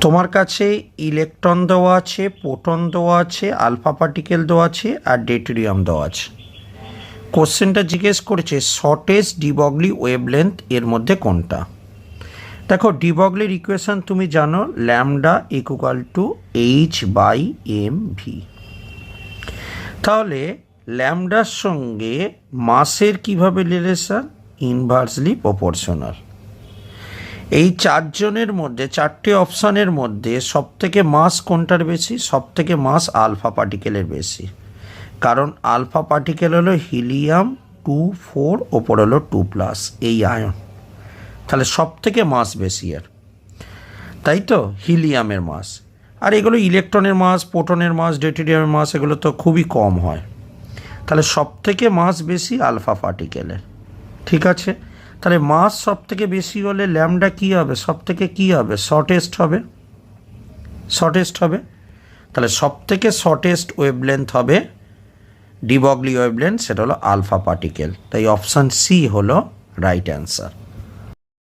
তোমার কাছে ইলেকট্রন দেওয়া আছে, প্রোটন দেওয়া আছে, আলফা পার্টিকেল দেওয়া আছে আর ডেটেরিয়াম দেওয়া আছে। কোশ্চেনটা জিজ্ঞেস করেছে শর্টেস্ট ডি ব্রগলি ওয়েভলেন্থ এর মধ্যে কোনটা। দেখো ডি ব্রগলির ইকুয়েশন তুমি জানো, ল্যামডা ইকুয়াল টু h/mv। তাহলে ল্যামডার সঙ্গে মাসের কিভাবে রিলেশন, ইনভার্সলি প্রপোর্শনাল। এই চারজনের মধ্যে, চারটে অপশানের মধ্যে সবথেকে মাস কোনটার বেশি? সবথেকে মাস আলফা পার্টিকেলের বেশি, কারণ আলফা পার্টিকেল হলো হিলিয়াম 2 4, ওপর হলো 2+, এই আয়ন। তাহলে সবথেকে মাস বেশি এর, তাই তো হিলিয়ামের মাস। আর এগুলো ইলেকট্রনের মাস, প্রোটনের মাস, ডেটেরিয়ামের মাস এগুলো তো খুবই কম হয়। তাহলে সবথেকে মাস বেশি আলফা পার্টিকেলের। ঠিক আছে, তাহলে মাস সব থেকে বেশি হলে ল্যামডা কী হবে? সব থেকে কী হবে? শর্টেস্ট হবে, শর্টেস্ট হবে। তাহলে সব থেকে শর্টেস্ট ওয়েভলেন্থ হবে ডি ব্রগলি ওয়েভলেন্থ, সেটা হলো আলফা পার্টিকেল। তাই অপশান সি হলো রাইট অ্যান্সার।